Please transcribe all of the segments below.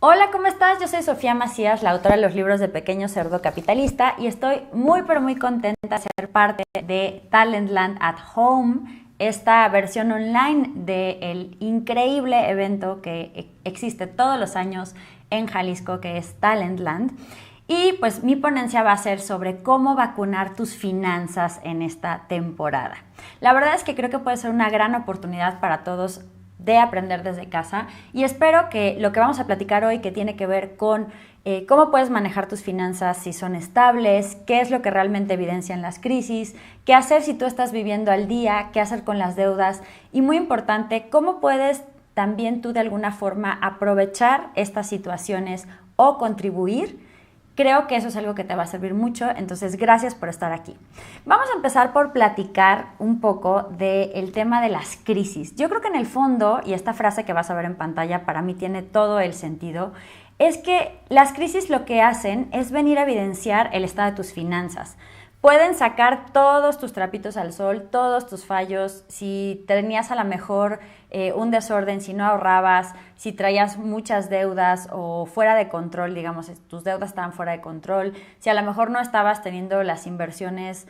Hola, ¿cómo estás? Yo soy Sofía Macías, la autora de los libros de Pequeño Cerdo Capitalista y estoy muy pero muy contenta de ser parte de Talentland at Home, esta versión online del increíble evento que existe todos los años en Jalisco, que es Talentland. Y pues mi ponencia va a ser sobre cómo vacunar tus finanzas en esta temporada. La verdad es que creo que puede ser una gran oportunidad para todos de aprender desde casa y espero que lo que vamos a platicar hoy, que tiene que ver con cómo puedes manejar tus finanzas si son estables, qué es lo que realmente evidencian las crisis, qué hacer si tú estás viviendo al día, qué hacer con las deudas y, muy importante, cómo puedes también tú de alguna forma aprovechar estas situaciones o contribuir. Creo que eso es algo que te va a servir mucho, entonces gracias por estar aquí. Vamos a empezar por platicar un poco del tema de las crisis. Yo creo que en el fondo, y esta frase que vas a ver en pantalla para mí tiene todo el sentido, es que las crisis lo que hacen es venir a evidenciar el estado de tus finanzas. Pueden sacar todos tus trapitos al sol, todos tus fallos, si tenías a lo mejor un desorden, si no ahorrabas, si traías muchas deudas o fuera de control, digamos, tus deudas estaban fuera de control, si a lo mejor no estabas teniendo las inversiones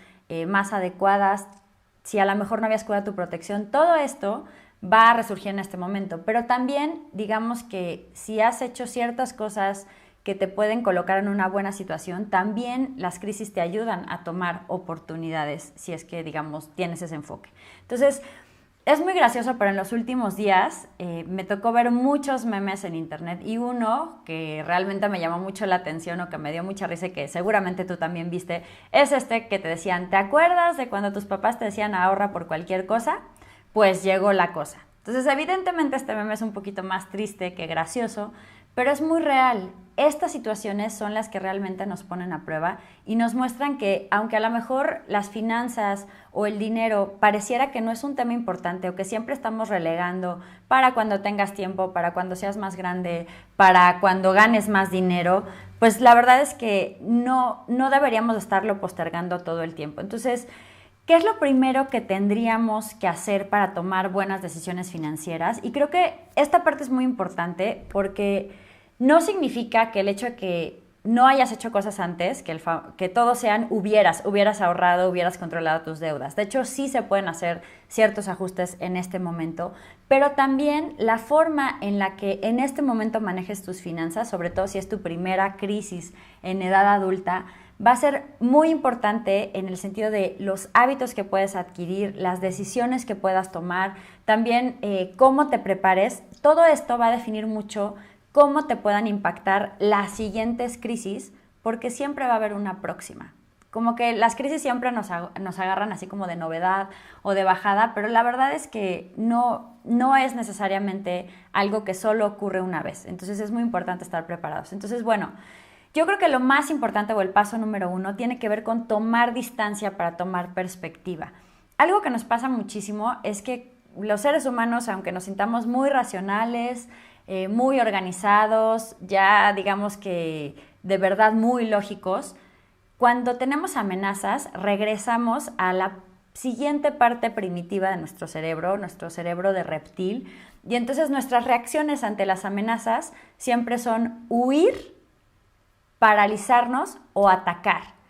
más adecuadas, si a lo mejor no habías cuidado tu protección, todo esto va a resurgir en este momento. Pero también, digamos que si has hecho ciertas cosas que te pueden colocar en una buena situación, también las crisis te ayudan a tomar oportunidades si es que, digamos, tienes ese enfoque. Entonces, es muy gracioso, pero en los últimos días me tocó ver muchos memes en internet y uno que realmente me llamó mucho la atención o que me dio mucha risa y que seguramente tú también viste, es este que te decían, ¿te acuerdas de cuando tus papás te decían ahorra por cualquier cosa? Pues llegó la cosa. Entonces, evidentemente este meme es un poquito más triste que gracioso, pero es muy real. Estas situaciones son las que realmente nos ponen a prueba y nos muestran que, aunque a lo mejor las finanzas o el dinero pareciera que no es un tema importante o que siempre estamos relegando para cuando tengas tiempo, para cuando seas más grande, para cuando ganes más dinero, pues la verdad es que no deberíamos estarlo postergando todo el tiempo. Entonces, ¿qué es lo primero que tendríamos que hacer para tomar buenas decisiones financieras? Y creo que esta parte es muy importante porque no significa que el hecho de que no hayas hecho cosas antes, que todos sean hubieras ahorrado, hubieras controlado tus deudas. De hecho, sí se pueden hacer ciertos ajustes en este momento, pero también la forma en la que en este momento manejes tus finanzas, sobre todo si es tu primera crisis en edad adulta, va a ser muy importante en el sentido de los hábitos que puedes adquirir, las decisiones que puedas tomar, también cómo te prepares. Todo esto va a definir mucho cómo te puedan impactar las siguientes crisis, porque siempre va a haber una próxima. Como que las crisis siempre nos agarran así como de novedad o de bajada, pero la verdad es que no es necesariamente algo que solo ocurre una vez. Entonces es muy importante estar preparados. Entonces, bueno, yo creo que lo más importante o el paso número 1 tiene que ver con tomar distancia para tomar perspectiva. Algo que nos pasa muchísimo es que los seres humanos, aunque nos sintamos muy racionales, muy organizados, ya digamos que de verdad muy lógicos, cuando tenemos amenazas regresamos a la siguiente parte primitiva de nuestro cerebro de reptil, y entonces nuestras reacciones ante las amenazas siempre son huir, paralizarnos o atacar.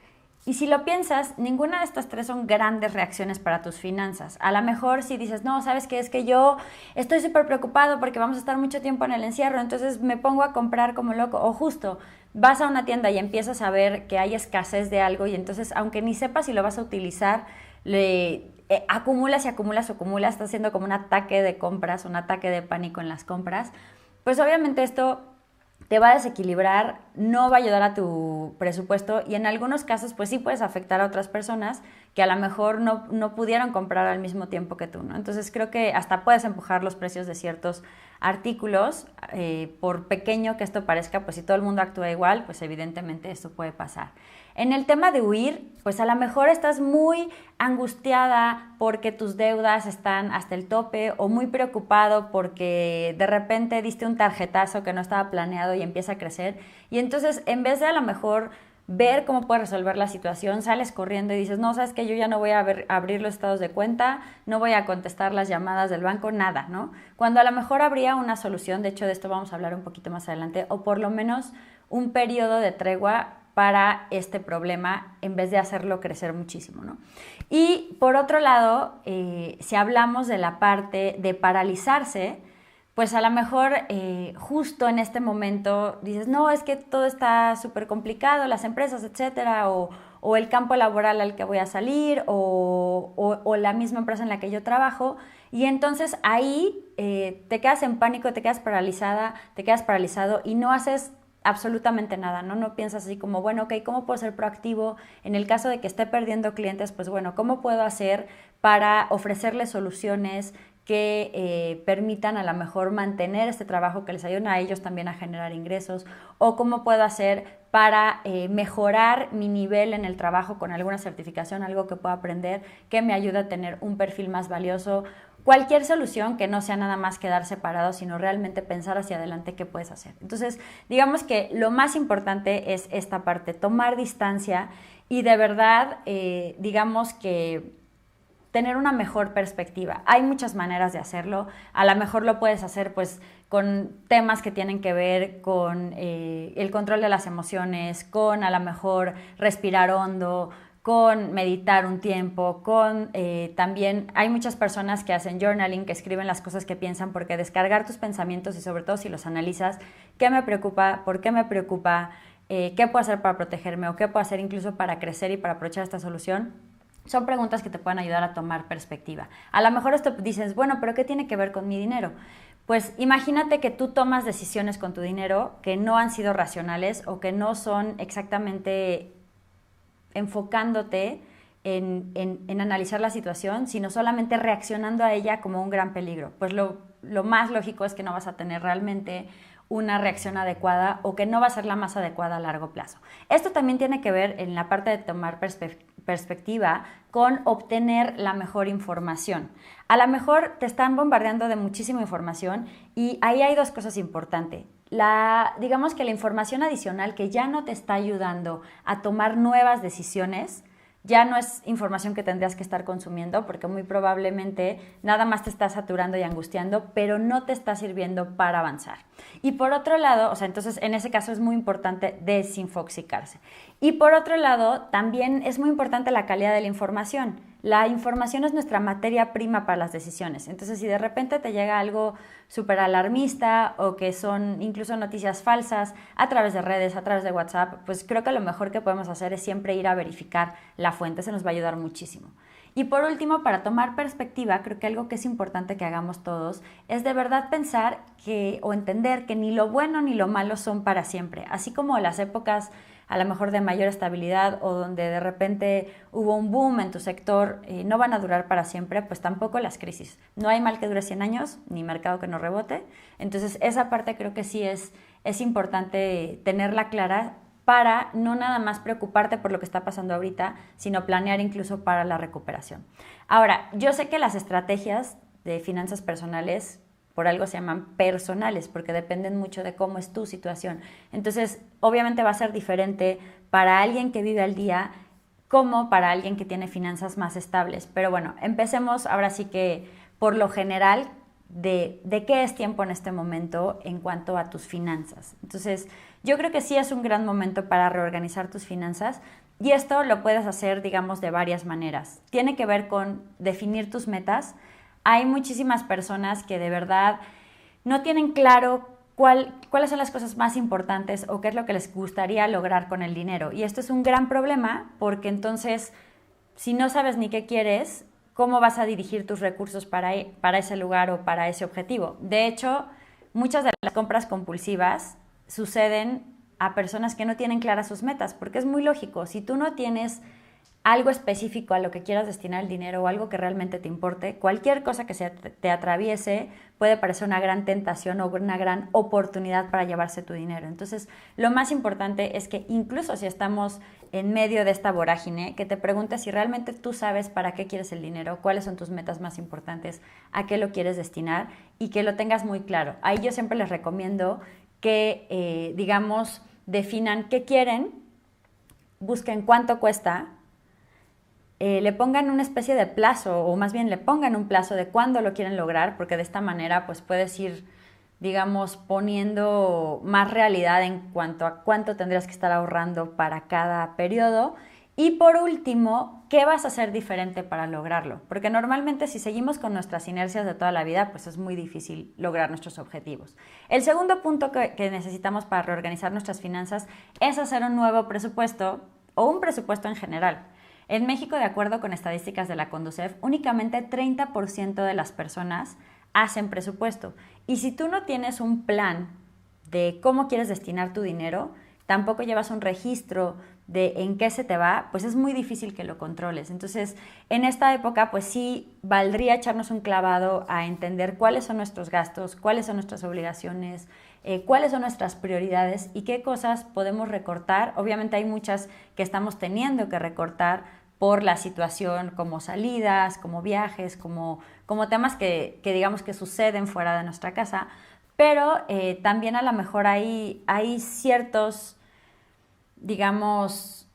Y si lo piensas, ninguna de estas tres son grandes reacciones para tus finanzas. A lo mejor si dices, no, ¿sabes qué? Es que yo estoy súper preocupado porque vamos a estar mucho tiempo en el encierro, entonces me pongo a comprar como loco. O justo, vas a una tienda y empiezas a ver que hay escasez de algo y entonces, aunque ni sepas si lo vas a utilizar, acumulas y acumulas, estás haciendo como un ataque de compras, un ataque de pánico en las compras. Pues obviamente esto te va a desequilibrar, no va a ayudar a tu presupuesto y en algunos casos pues sí puedes afectar a otras personas que a lo mejor no pudieron comprar al mismo tiempo que tú, ¿no? Entonces creo que hasta puedes empujar los precios de ciertos artículos, por pequeño que esto parezca, pues si todo el mundo actúa igual, pues evidentemente esto puede pasar. En el tema de huir, pues a lo mejor estás muy angustiada porque tus deudas están hasta el tope o muy preocupado porque de repente diste un tarjetazo que no estaba planeado y empieza a crecer y entonces en vez de a lo mejor ver cómo puedes resolver la situación, sales corriendo y dices, no, sabes que yo ya no voy a abrir los estados de cuenta, no voy a contestar las llamadas del banco, nada, ¿no? Cuando a lo mejor habría una solución, de hecho de esto vamos a hablar un poquito más adelante, o por lo menos un periodo de tregua para este problema en vez de hacerlo crecer muchísimo, ¿no? Y por otro lado, si hablamos de la parte de paralizarse, pues a lo mejor justo en este momento dices, no, es que todo está súper complicado, las empresas, etcétera, o el campo laboral al que voy a salir, o la misma empresa en la que yo trabajo, y entonces ahí te quedas en pánico, te quedas paralizada, te quedas paralizado y no haces absolutamente nada, ¿no? No piensas así como, bueno, ok, ¿cómo puedo ser proactivo? En el caso de que esté perdiendo clientes, pues bueno, ¿cómo puedo hacer para ofrecerles soluciones que permitan a lo mejor mantener este trabajo, que les ayuden a ellos también a generar ingresos? ¿O cómo puedo hacer para mejorar mi nivel en el trabajo con alguna certificación, algo que pueda aprender, que me ayude a tener un perfil más valioso? Cualquier solución que no sea nada más quedar separado, sino realmente pensar hacia adelante qué puedes hacer. Entonces, digamos que lo más importante es esta parte, tomar distancia y de verdad, digamos que tener una mejor perspectiva. Hay muchas maneras de hacerlo. A lo mejor lo puedes hacer pues con temas que tienen que ver con el control de las emociones, con a lo mejor respirar hondo, con meditar un tiempo, con también hay muchas personas que hacen journaling, que escriben las cosas que piensan, porque descargar tus pensamientos y sobre todo si los analizas, ¿qué me preocupa? ¿Por qué me preocupa? ¿Qué puedo hacer para protegerme? ¿O qué puedo hacer incluso para crecer y para aprovechar esta solución? Son preguntas que te pueden ayudar a tomar perspectiva. A lo mejor esto dices, bueno, pero ¿qué tiene que ver con mi dinero? Pues imagínate que tú tomas decisiones con tu dinero que no han sido racionales o que no son exactamente enfocándote en analizar la situación, sino solamente reaccionando a ella como un gran peligro. Pues lo más lógico es que no vas a tener realmente una reacción adecuada o que no va a ser la más adecuada a largo plazo. Esto también tiene que ver en la parte de tomar perspectiva con obtener la mejor información. A lo mejor te están bombardeando de muchísima información y ahí hay dos cosas importantes. Digamos que la información adicional que ya no te está ayudando a tomar nuevas decisiones, ya no es información que tendrías que estar consumiendo porque muy probablemente nada más te está saturando y angustiando, pero no te está sirviendo para avanzar. Y por otro lado, o sea, entonces en ese caso es muy importante desinfoxicarse. Y por otro lado, también es muy importante la calidad de la información. La información es nuestra materia prima para las decisiones. Entonces, si de repente te llega algo súper alarmista o que son incluso noticias falsas a través de redes, a través de WhatsApp, pues creo que lo mejor que podemos hacer es siempre ir a verificar la fuente. Se nos va a ayudar muchísimo. Y por último, para tomar perspectiva, creo que algo que es importante que hagamos todos es de verdad pensar o entender que ni lo bueno ni lo malo son para siempre. Así como las épocas a lo mejor de mayor estabilidad o donde de repente hubo un boom en tu sector, no van a durar para siempre, pues tampoco las crisis. No hay mal que dure 100 años, ni mercado que no rebote. Entonces esa parte creo que sí es importante tenerla clara para no nada más preocuparte por lo que está pasando ahorita, sino planear incluso para la recuperación. Ahora, yo sé que las estrategias de finanzas personales por algo se llaman personales, porque dependen mucho de cómo es tu situación. Entonces, obviamente va a ser diferente para alguien que vive al día como para alguien que tiene finanzas más estables. Pero bueno, empecemos ahora sí que por lo general de qué es tiempo en este momento en cuanto a tus finanzas. Entonces, yo creo que sí es un gran momento para reorganizar tus finanzas y esto lo puedes hacer, digamos, de varias maneras. Tiene que ver con definir tus metas. Hay muchísimas personas que de verdad no tienen claro cuáles son las cosas más importantes o qué es lo que les gustaría lograr con el dinero. Y esto es un gran problema porque entonces, si no sabes ni qué quieres, ¿cómo vas a dirigir tus recursos para ese lugar o para ese objetivo? De hecho, muchas de las compras compulsivas suceden a personas que no tienen claras sus metas, porque es muy lógico. Si tú no tienes algo específico a lo que quieras destinar el dinero o algo que realmente te importe, cualquier cosa que te atraviese puede parecer una gran tentación o una gran oportunidad para llevarse tu dinero. Entonces, lo más importante es que incluso si estamos en medio de esta vorágine, que te preguntes si realmente tú sabes para qué quieres el dinero, cuáles son tus metas más importantes, a qué lo quieres destinar y que lo tengas muy claro. Ahí yo siempre les recomiendo que, digamos, definan qué quieren busquen cuánto cuesta, le pongan una especie de plazo, o más bien le pongan un plazo de cuándo lo quieren lograr, porque de esta manera pues puedes ir, digamos, poniendo más realidad en cuanto a cuánto tendrías que estar ahorrando para cada periodo. Y por último, ¿qué vas a hacer diferente para lograrlo? Porque normalmente si seguimos con nuestras inercias de toda la vida, pues es muy difícil lograr nuestros objetivos. El segundo punto que necesitamos para reorganizar nuestras finanzas es hacer un nuevo presupuesto o un presupuesto en general. En México, de acuerdo con estadísticas de la Conducef, únicamente 30% de las personas hacen presupuesto. Y si tú no tienes un plan de cómo quieres destinar tu dinero, tampoco llevas un registro de en qué se te va, pues es muy difícil que lo controles. Entonces, en esta época, pues sí valdría echarnos un clavado a entender cuáles son nuestros gastos, cuáles son nuestras obligaciones, cuáles son nuestras prioridades y qué cosas podemos recortar. Obviamente hay muchas que estamos teniendo que recortar por la situación, como salidas, como viajes, como temas que digamos que suceden fuera de nuestra casa, pero también a lo mejor hay ciertos, digamos,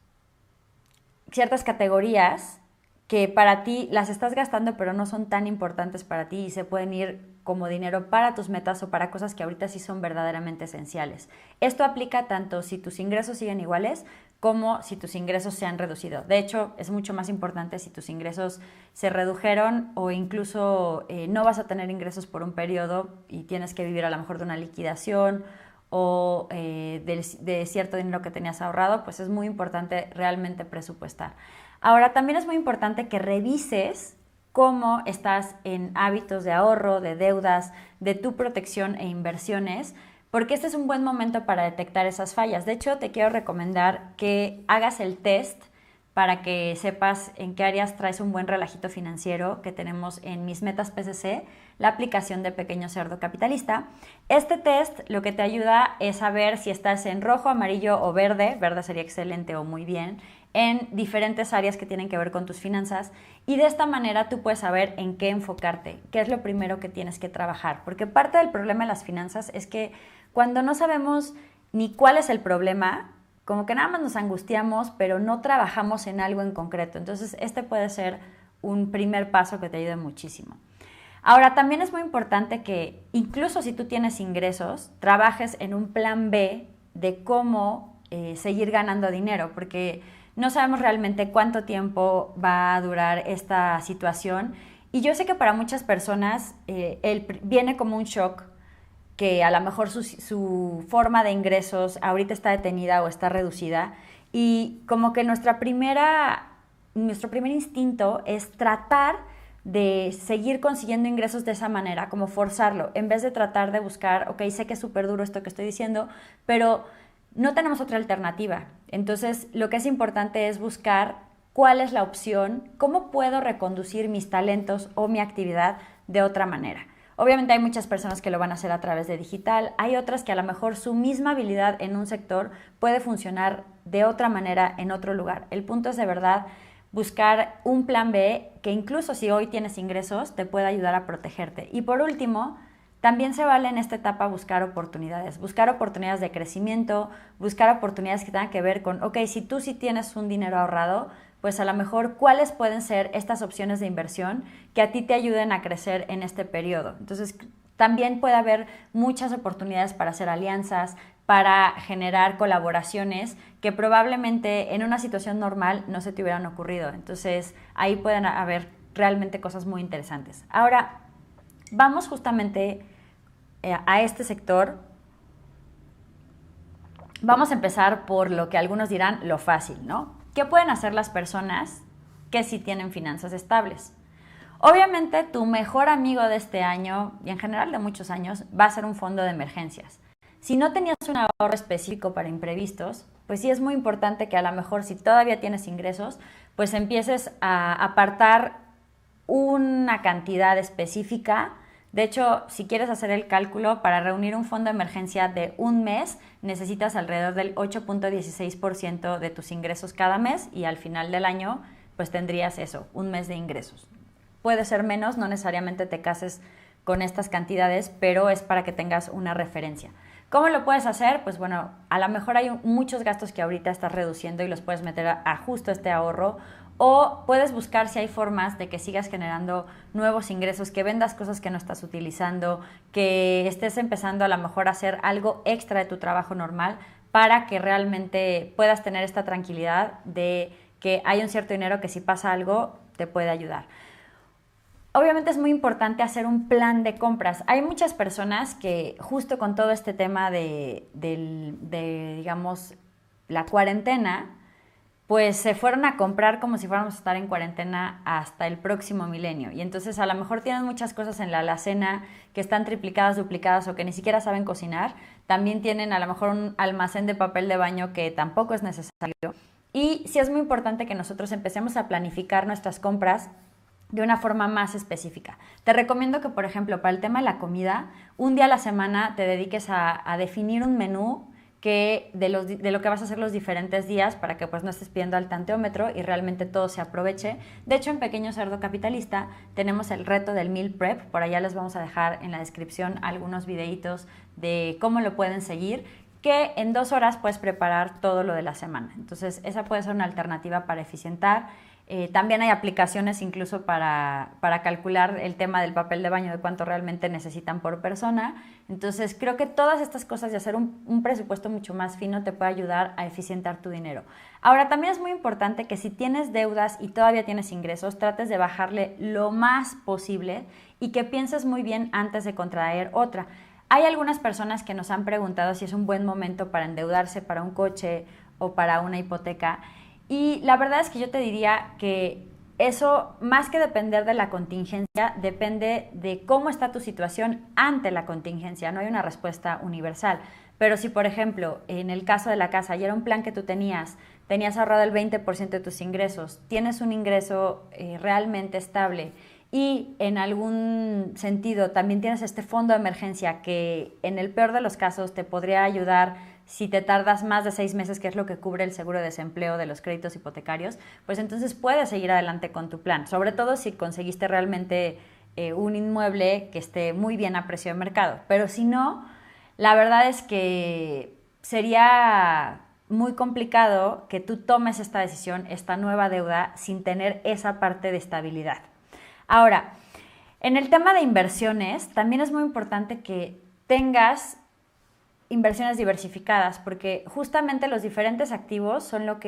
ciertas categorías que para ti las estás gastando pero no son tan importantes para ti y se pueden ir como dinero para tus metas o para cosas que ahorita sí son verdaderamente esenciales. Esto aplica tanto si tus ingresos siguen iguales como si tus ingresos se han reducido. De hecho, es mucho más importante si tus ingresos se redujeron o incluso no vas a tener ingresos por un periodo y tienes que vivir a lo mejor de una liquidación o de cierto dinero que tenías ahorrado, pues es muy importante realmente presupuestar. Ahora, también es muy importante que revises cómo estás en hábitos de ahorro, de deudas, de tu protección e inversiones, porque este es un buen momento para detectar esas fallas. De hecho, te quiero recomendar que hagas el test para que sepas en qué áreas traes un buen relajito financiero que tenemos en Mis Metas PCC, la aplicación de Pequeño Cerdo Capitalista. Este test lo que te ayuda es saber si estás en rojo, amarillo o verde, verde sería excelente o muy bien, en diferentes áreas que tienen que ver con tus finanzas y de esta manera tú puedes saber en qué enfocarte, qué es lo primero que tienes que trabajar, porque parte del problema de las finanzas es que cuando no sabemos ni cuál es el problema, como que nada más nos angustiamos, pero no trabajamos en algo en concreto. Entonces, este puede ser un primer paso que te ayude muchísimo. Ahora, también es muy importante que, incluso si tú tienes ingresos, trabajes en un plan B de cómo seguir ganando dinero, porque no sabemos realmente cuánto tiempo va a durar esta situación. Y yo sé que para muchas personas viene como un shock que a lo mejor su forma de ingresos ahorita está detenida o está reducida y como que nuestro primer instinto es tratar de seguir consiguiendo ingresos de esa manera, como forzarlo, en vez de tratar de buscar, ok, sé que es súper duro esto que estoy diciendo, pero no tenemos otra alternativa. Entonces, lo que es importante es buscar cuál es la opción, cómo puedo reconducir mis talentos o mi actividad de otra manera. Obviamente hay muchas personas que lo van a hacer a través de digital, hay otras que a lo mejor su misma habilidad en un sector puede funcionar de otra manera en otro lugar. El punto es de verdad buscar un plan B que incluso si hoy tienes ingresos te pueda ayudar a protegerte. Y por último, también se vale en esta etapa buscar oportunidades de crecimiento, buscar oportunidades que tengan que ver con, ok, si tú sí tienes un dinero ahorrado, pues a lo mejor cuáles pueden ser estas opciones de inversión que a ti te ayuden a crecer en este periodo. Entonces, también puede haber muchas oportunidades para hacer alianzas, para generar colaboraciones que probablemente en una situación normal no se te hubieran ocurrido. Entonces, ahí pueden haber realmente cosas muy interesantes. Ahora, vamos justamente a este sector. Vamos a empezar por lo que algunos dirán lo fácil, ¿no? ¿Qué pueden hacer las personas que sí tienen finanzas estables? Obviamente, tu mejor amigo de este año y en general de muchos años va a ser un fondo de emergencias. Si no tenías un ahorro específico para imprevistos, pues sí es muy importante que a lo mejor si todavía tienes ingresos, pues empieces a apartar una cantidad específica. De hecho, si quieres hacer el cálculo, para reunir un fondo de emergencia de un mes, necesitas alrededor del 8.16% de tus ingresos cada mes y al final del año, pues tendrías eso, un mes de ingresos. Puede ser menos, no necesariamente te cases con estas cantidades, pero es para que tengas una referencia. ¿Cómo lo puedes hacer? Pues bueno, a lo mejor hay muchos gastos que ahorita estás reduciendo y los puedes meter a justo este ahorro, o puedes buscar si hay formas de que sigas generando nuevos ingresos, que vendas cosas que no estás utilizando, que estés empezando a lo mejor a hacer algo extra de tu trabajo normal para que realmente puedas tener esta tranquilidad de que hay un cierto dinero que si pasa algo te puede ayudar. Obviamente es muy importante hacer un plan de compras. Hay muchas personas que justo con todo este tema digamos, la cuarentena, pues se fueron a comprar como si fuéramos a estar en cuarentena hasta el próximo milenio. Y entonces a lo mejor tienen muchas cosas en la alacena que están triplicadas, duplicadas o que ni siquiera saben cocinar. También tienen a lo mejor un almacén de papel de baño que tampoco es necesario. Y sí es muy importante que nosotros empecemos a planificar nuestras compras de una forma más específica. Te recomiendo que, por ejemplo, para el tema de la comida, un día a la semana te dediques a definir un menú de lo que vas a hacer los diferentes días para que pues no estés pidiendo al tanteómetro y realmente todo se aproveche. De hecho, en Pequeño Cerdo Capitalista tenemos el reto del Meal Prep. Por allá les vamos a dejar en la descripción algunos videitos de cómo lo pueden seguir, que en 2 horas puedes preparar todo lo de la semana. Entonces, esa puede ser una alternativa para eficientar. También hay aplicaciones incluso para calcular el tema del papel de baño, de cuánto realmente necesitan por persona. Entonces creo que todas estas cosas de hacer un presupuesto mucho más fino te puede ayudar a eficientar tu dinero. Ahora también es muy importante que si tienes deudas y todavía tienes ingresos, trates de bajarle lo más posible y que pienses muy bien antes de contraer otra. Hay algunas personas que nos han preguntado si es un buen momento para endeudarse para un coche o para una hipoteca. Y la verdad es que yo te diría que eso, más que depender de la contingencia, depende de cómo está tu situación ante la contingencia. No hay una respuesta universal. Pero si, por ejemplo, en el caso de la casa, ya era un plan que tú tenías ahorrado el 20% de tus ingresos, tienes un ingreso realmente estable y en algún sentido también tienes este fondo de emergencia que en el peor de los casos te podría ayudar si te tardas más de 6 meses, que es lo que cubre el seguro de desempleo de los créditos hipotecarios, pues entonces puedes seguir adelante con tu plan, sobre todo si conseguiste realmente un inmueble que esté muy bien a precio de mercado. Pero si no, la verdad es que sería muy complicado que tú tomes esta decisión, esta nueva deuda, sin tener esa parte de estabilidad. Ahora, en el tema de inversiones, también es muy importante que tengas inversiones diversificadas, porque justamente los diferentes activos son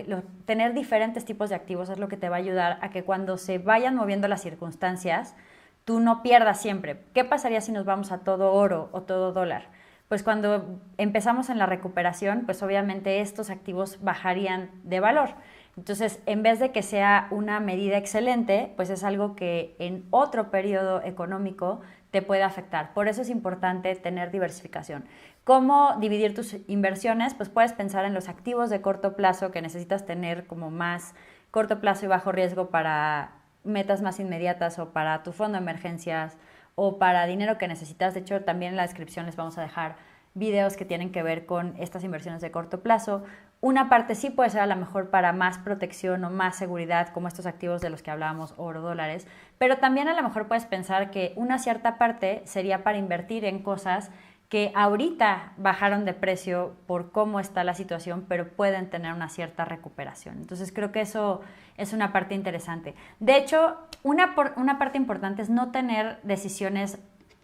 tener diferentes tipos de activos es lo que te va a ayudar a que cuando se vayan moviendo las circunstancias, tú no pierdas siempre. ¿Qué pasaría si nos vamos a todo oro o todo dólar? Pues cuando empezamos en la recuperación, pues obviamente estos activos bajarían de valor. Entonces, en vez de que sea una medida excelente, pues es algo que en otro periodo económico te puede afectar. Por eso es importante tener diversificación. ¿Cómo dividir tus inversiones? Pues puedes pensar en los activos de corto plazo que necesitas tener como más corto plazo y bajo riesgo para metas más inmediatas o para tu fondo de emergencias o para dinero que necesitas. De hecho, también en la descripción les vamos a dejar videos que tienen que ver con estas inversiones de corto plazo. Una parte sí puede ser a lo mejor para más protección o más seguridad, como estos activos de los que hablábamos, oro, dólares, pero también a lo mejor puedes pensar que una cierta parte sería para invertir en cosas que ahorita bajaron de precio por cómo está la situación, pero pueden tener una cierta recuperación. Entonces creo que eso es una parte interesante. De hecho, una parte importante es no tener decisiones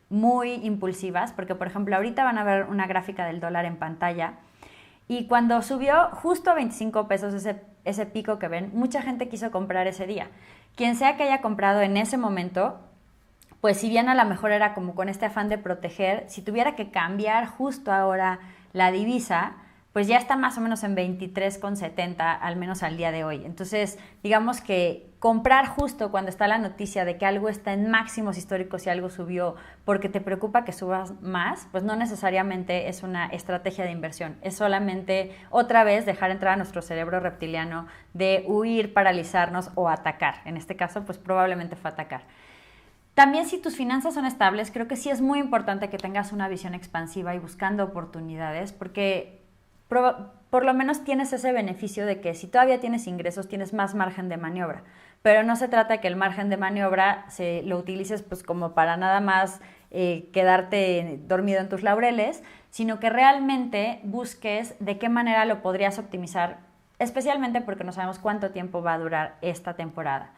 muy impulsivas, porque por ejemplo ahorita van a ver una gráfica del dólar en pantalla y cuando subió justo a 25 pesos ese pico que ven, mucha gente quiso comprar ese día. Quien sea que haya comprado en ese momento, pues si bien a lo mejor era como con este afán de proteger, si tuviera que cambiar justo ahora la divisa, pues ya está más o menos en 23,70, al menos al día de hoy. Entonces, digamos que comprar justo cuando está la noticia de que algo está en máximos históricos y algo subió porque te preocupa que subas más, pues no necesariamente es una estrategia de inversión. Es solamente otra vez dejar entrar a nuestro cerebro reptiliano de huir, paralizarnos o atacar. En este caso, pues probablemente fue atacar. También si tus finanzas son estables, creo que sí es muy importante que tengas una visión expansiva y buscando oportunidades, porque por lo menos tienes ese beneficio de que si todavía tienes ingresos, tienes más margen de maniobra. Pero no se trata de que el margen de maniobra lo utilices pues como para nada más quedarte dormido en tus laureles, sino que realmente busques de qué manera lo podrías optimizar, especialmente porque no sabemos cuánto tiempo va a durar esta temporada.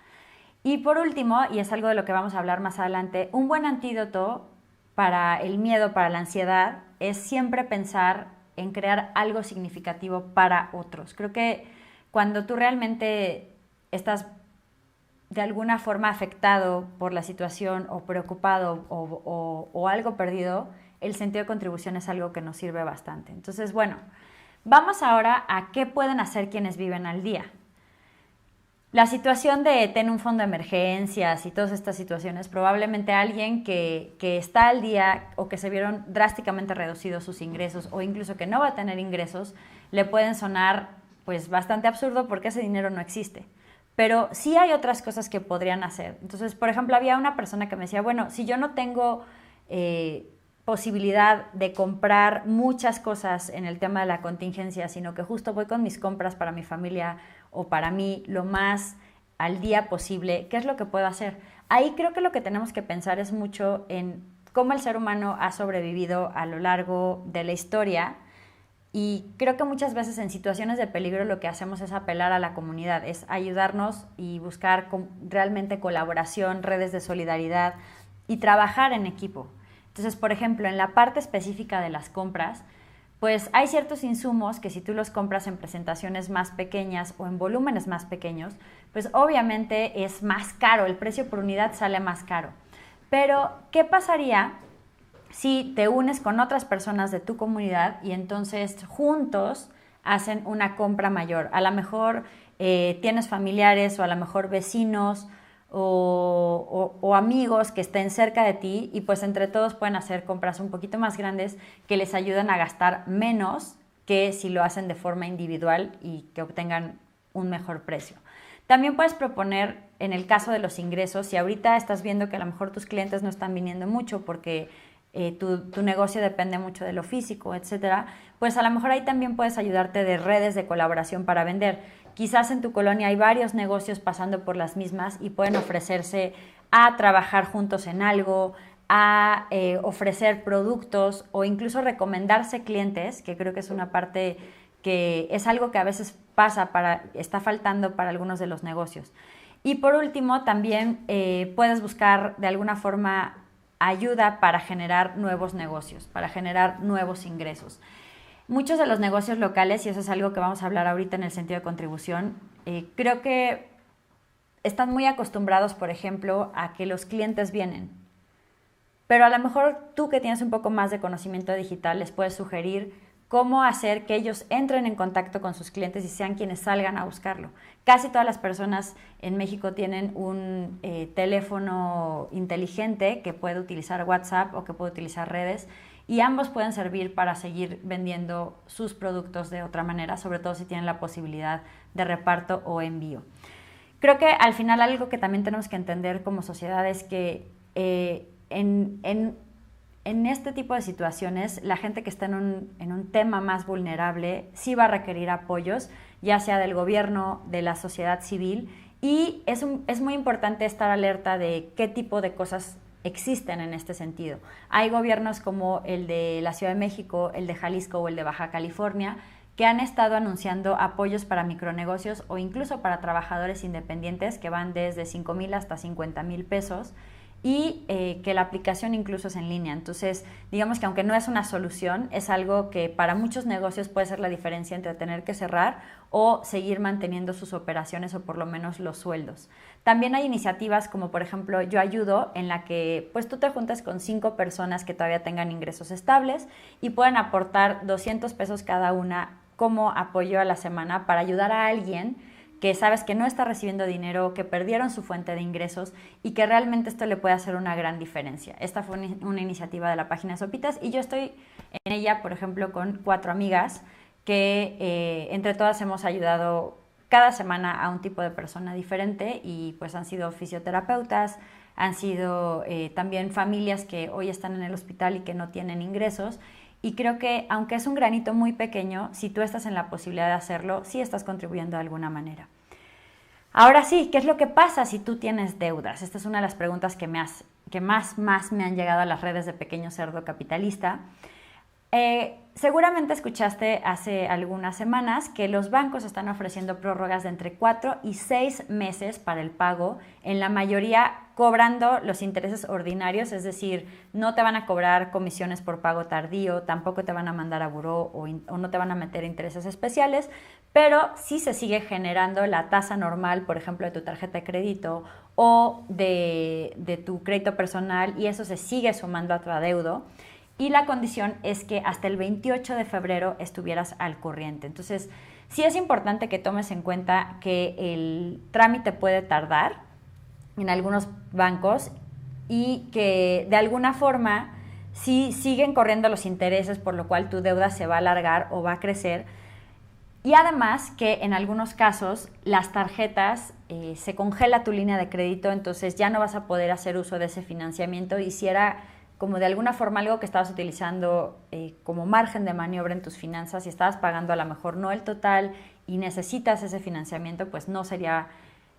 Y por último, y es algo de lo que vamos a hablar más adelante, un buen antídoto para el miedo, para la ansiedad, es siempre pensar en crear algo significativo para otros. Creo que cuando tú realmente estás de alguna forma afectado por la situación o preocupado o algo perdido, el sentido de contribución es algo que nos sirve bastante. Entonces, bueno, vamos ahora a qué pueden hacer quienes viven al día. La situación de tener un fondo de emergencias y todas estas situaciones, probablemente alguien que está al día o que se vieron drásticamente reducidos sus ingresos o incluso que no va a tener ingresos, le pueden sonar pues bastante absurdo porque ese dinero no existe. Pero sí hay otras cosas que podrían hacer. Entonces, por ejemplo, había una persona que me decía, bueno, si yo no tengo posibilidad de comprar muchas cosas en el tema de la contingencia, sino que justo voy con mis compras para mi familia o para mí lo más al día posible, ¿qué es lo que puedo hacer? Ahí creo que lo que tenemos que pensar es mucho en cómo el ser humano ha sobrevivido a lo largo de la historia, y creo que muchas veces en situaciones de peligro lo que hacemos es apelar a la comunidad, es ayudarnos y buscar realmente colaboración, redes de solidaridad y trabajar en equipo. Entonces, por ejemplo, en la parte específica de las compras, pues hay ciertos insumos que si tú los compras en presentaciones más pequeñas o en volúmenes más pequeños, pues obviamente es más caro, el precio por unidad sale más caro. Pero, ¿qué pasaría si te unes con otras personas de tu comunidad y entonces juntos hacen una compra mayor? A lo mejor tienes familiares o a lo mejor vecinos o amigos que estén cerca de ti y pues entre todos pueden hacer compras un poquito más grandes que les ayudan a gastar menos que si lo hacen de forma individual y que obtengan un mejor precio. También puedes proponer, en el caso de los ingresos, si ahorita estás viendo que a lo mejor tus clientes no están viniendo mucho porque tu negocio depende mucho de lo físico, etcétera, pues a lo mejor ahí también puedes ayudarte de redes de colaboración para vender. Quizás en tu colonia hay varios negocios pasando por las mismas y pueden ofrecerse a trabajar juntos en algo, a ofrecer productos o incluso recomendarse clientes, que creo que es una parte que es algo que a veces está faltando para algunos de los negocios. Y por último, también puedes buscar de alguna forma ayuda para generar nuevos negocios, para generar nuevos ingresos. Muchos de los negocios locales, y eso es algo que vamos a hablar ahorita en el sentido de contribución, creo que están muy acostumbrados, por ejemplo, a que los clientes vienen. Pero a lo mejor tú que tienes un poco más de conocimiento digital les puedes sugerir cómo hacer que ellos entren en contacto con sus clientes y sean quienes salgan a buscarlo. Casi todas las personas en México tienen un teléfono inteligente que puede utilizar WhatsApp o que puede utilizar redes, y ambos pueden servir para seguir vendiendo sus productos de otra manera, sobre todo si tienen la posibilidad de reparto o envío. Creo que al final algo que también tenemos que entender como sociedad es que en este tipo de situaciones, la gente que está en un tema más vulnerable sí va a requerir apoyos, ya sea del gobierno, de la sociedad civil, y es muy importante estar alerta de qué tipo de cosas existen en este sentido. Hay gobiernos como el de la Ciudad de México, el de Jalisco o el de Baja California, que han estado anunciando apoyos para micronegocios o incluso para trabajadores independientes que van desde 5,000 hasta 50,000 pesos, y que la aplicación incluso es en línea. Entonces, digamos que aunque no es una solución, es algo que para muchos negocios puede ser la diferencia entre tener que cerrar o seguir manteniendo sus operaciones o por lo menos los sueldos. También hay iniciativas como por ejemplo Yo Ayudo, en la que pues tú te juntas con 5 personas que todavía tengan ingresos estables y pueden aportar 200 pesos cada una como apoyo a la semana para ayudar a alguien que sabes que no está recibiendo dinero, que perdieron su fuente de ingresos y que realmente esto le puede hacer una gran diferencia. Esta fue una iniciativa de la página Sopitas y yo estoy en ella, por ejemplo, con 4 amigas que entre todas hemos ayudado cada semana a un tipo de persona diferente, y pues han sido fisioterapeutas, han sido también familias que hoy están en el hospital y que no tienen ingresos. Y creo que aunque es un granito muy pequeño, si tú estás en la posibilidad de hacerlo, sí estás contribuyendo de alguna manera. Ahora sí, ¿qué es lo que pasa si tú tienes deudas? Esta es una de las preguntas que me has que más me han llegado a las redes de Pequeño Cerdo Capitalista. Seguramente escuchaste hace algunas semanas que los bancos están ofreciendo prórrogas de entre 4 y 6 meses para el pago, en la mayoría cobrando los intereses ordinarios, es decir, no te van a cobrar comisiones por pago tardío, tampoco te van a mandar a buró o no te van a meter intereses especiales, pero sí se sigue generando la tasa normal, por ejemplo, de tu tarjeta de crédito o de tu crédito personal, y eso se sigue sumando a tu adeudo. Y la condición es que hasta el 28 de febrero estuvieras al corriente. Entonces, sí es importante que tomes en cuenta que el trámite puede tardar en algunos bancos y que de alguna forma sí siguen corriendo los intereses, por lo cual tu deuda se va a alargar o va a crecer. Y además que en algunos casos las tarjetas se congela tu línea de crédito, entonces ya no vas a poder hacer uso de ese financiamiento, y si era como de alguna forma algo que estabas utilizando como margen de maniobra en tus finanzas y estabas pagando a lo mejor no el total y necesitas ese financiamiento, pues no sería,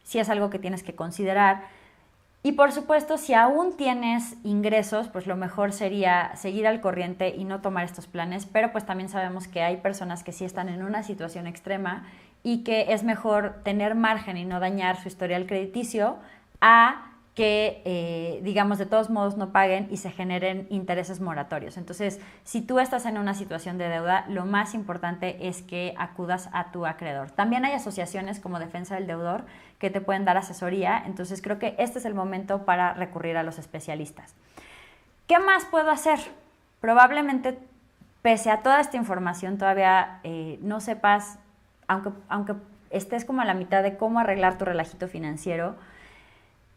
si es algo que tienes que considerar. Y por supuesto, si aún tienes ingresos, pues lo mejor sería seguir al corriente y no tomar estos planes, pero pues también sabemos que hay personas que sí están en una situación extrema y que es mejor tener margen y no dañar su historial crediticio a que, digamos, de todos modos no paguen y se generen intereses moratorios. Entonces, si tú estás en una situación de deuda, lo más importante es que acudas a tu acreedor. También hay asociaciones como Defensa del Deudor que te pueden dar asesoría, entonces creo que este es el momento para recurrir a los especialistas. ¿Qué más puedo hacer? Probablemente, pese a toda esta información, todavía no sepas, aunque estés como a la mitad de cómo arreglar tu relajito financiero,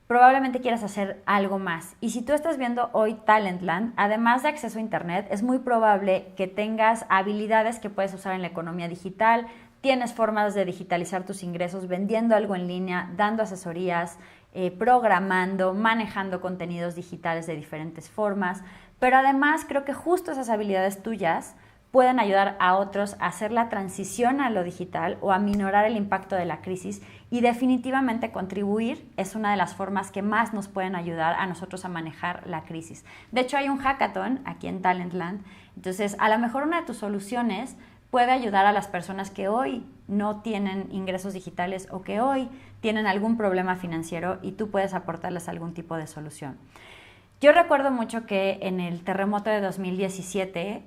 probablemente quieras hacer algo más. Y si tú estás viendo hoy Talentland, además de acceso a internet, es muy probable que tengas habilidades que puedes usar en la economía digital, tienes formas de digitalizar tus ingresos vendiendo algo en línea, dando asesorías, programando, manejando contenidos digitales de diferentes formas, pero además creo que justo esas habilidades tuyas pueden ayudar a otros a hacer la transición a lo digital o a minorar el impacto de la crisis, y definitivamente contribuir es una de las formas que más nos pueden ayudar a nosotros a manejar la crisis. De hecho, hay un hackathon aquí en Talentland, entonces a lo mejor una de tus soluciones puede ayudar a las personas que hoy no tienen ingresos digitales o que hoy tienen algún problema financiero, y tú puedes aportarles algún tipo de solución. Yo recuerdo mucho que en el terremoto de 2017,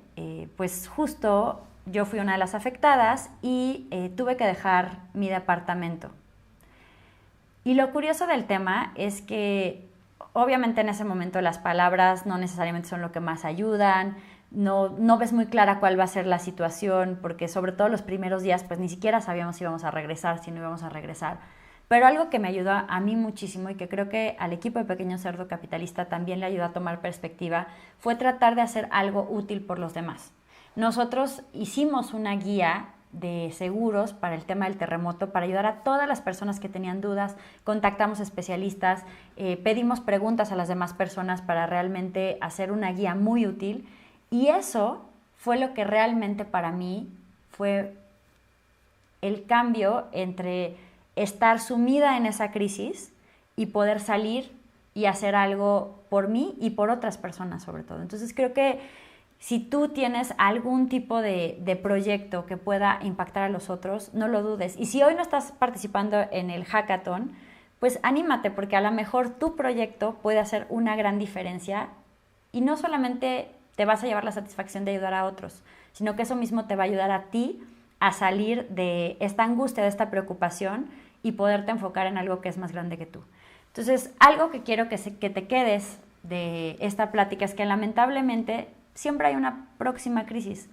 pues justo yo fui una de las afectadas y tuve que dejar mi departamento. Y lo curioso del tema es que obviamente en ese momento las palabras no necesariamente son lo que más ayudan, no ves muy clara cuál va a ser la situación, porque sobre todo los primeros días pues ni siquiera sabíamos si íbamos a regresar, si no íbamos a regresar. Pero algo que me ayudó a mí muchísimo, y que creo que al equipo de Pequeño Cerdo Capitalista también le ayudó a tomar perspectiva, fue tratar de hacer algo útil por los demás. Nosotros hicimos una guía de seguros para el tema del terremoto para ayudar a todas las personas que tenían dudas, contactamos especialistas, pedimos preguntas a las demás personas para realmente hacer una guía muy útil, y eso fue lo que realmente para mí fue el cambio entre estar sumida en esa crisis y poder salir y hacer algo por mí y por otras personas sobre todo. Entonces creo que si tú tienes algún tipo de proyecto que pueda impactar a los otros, no lo dudes. Y si hoy no estás participando en el hackathon, pues anímate, porque a lo mejor tu proyecto puede hacer una gran diferencia, y no solamente te vas a llevar la satisfacción de ayudar a otros, sino que eso mismo te va a ayudar a ti a salir de esta angustia, de esta preocupación, y poderte enfocar en algo que es más grande que tú. Entonces, algo que quiero que te quedes de esta plática es que lamentablemente siempre hay una próxima crisis.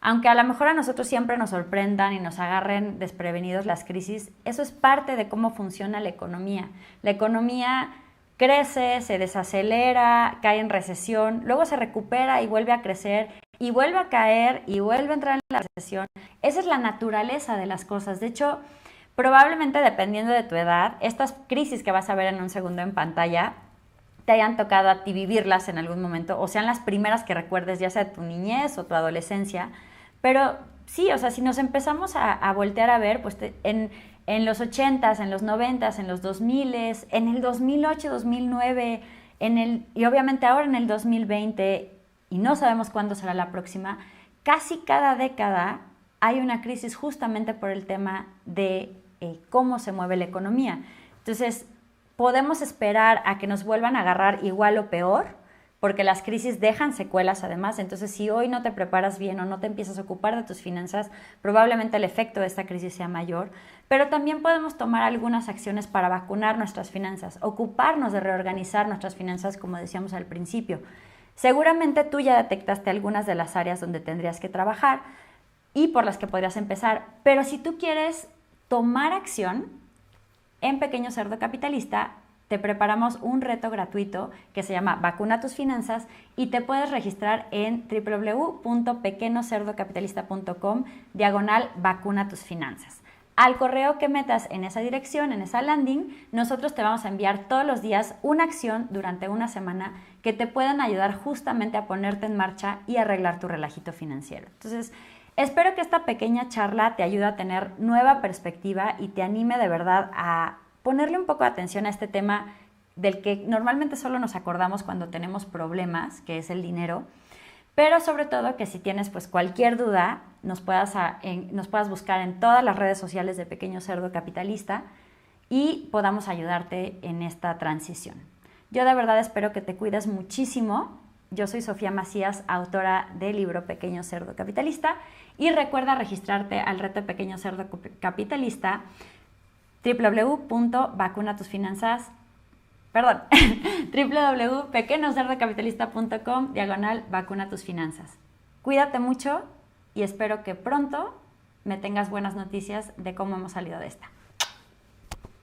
Aunque a lo mejor a nosotros siempre nos sorprendan y nos agarren desprevenidos las crisis, eso es parte de cómo funciona la economía. La economía crece, se desacelera, cae en recesión, luego se recupera y vuelve a crecer, y vuelve a caer y vuelve a entrar en la recesión. Esa es la naturaleza de las cosas. De hecho, probablemente dependiendo de tu edad, estas crisis que vas a ver en un segundo en pantalla te hayan tocado a ti vivirlas en algún momento, o sean las primeras que recuerdes, ya sea de tu niñez o tu adolescencia. Pero sí, o sea, si nos empezamos a voltear a ver, pues en los 80s, en los 90s, en los 2000s, en el 2008, 2009, Y obviamente ahora en el 2020, y no sabemos cuándo será la próxima, casi cada década hay una crisis justamente por el tema de cómo se mueve la economía. Entonces, podemos esperar a que nos vuelvan a agarrar igual o peor, porque las crisis dejan secuelas además. Entonces, si hoy no te preparas bien o no te empiezas a ocupar de tus finanzas, probablemente el efecto de esta crisis sea mayor. Pero también podemos tomar algunas acciones para vacunar nuestras finanzas, ocuparnos de reorganizar nuestras finanzas, como decíamos al principio. Seguramente tú ya detectaste algunas de las áreas donde tendrías que trabajar y por las que podrías empezar, pero si tú quieres tomar acción, en Pequeño Cerdo Capitalista te preparamos un reto gratuito que se llama Vacuna tus finanzas y te puedes registrar en www.pequeñocerdocapitalista.com/vacuna tus finanzas. Al correo que metas en esa dirección, en esa landing, nosotros te vamos a enviar todos los días una acción durante una semana que te puedan ayudar justamente a ponerte en marcha y arreglar tu relajito financiero. Entonces, espero que esta pequeña charla te ayude a tener nueva perspectiva y te anime de verdad a ponerle un poco de atención a este tema del que normalmente solo nos acordamos cuando tenemos problemas, que es el dinero, pero sobre todo que si tienes pues cualquier duda, nos puedas buscar en todas las redes sociales de Pequeño Cerdo Capitalista y podamos ayudarte en esta transición. Yo de verdad espero que te cuides muchísimo. Yo soy Sofía Macías, autora del libro Pequeño Cerdo Capitalista, y recuerda registrarte al reto Pequeño Cerdo Capitalista www.pequeñocerdocapitalista.com/vacuna tus finanzas. Cuídate mucho y espero que pronto me tengas buenas noticias de cómo hemos salido de esta.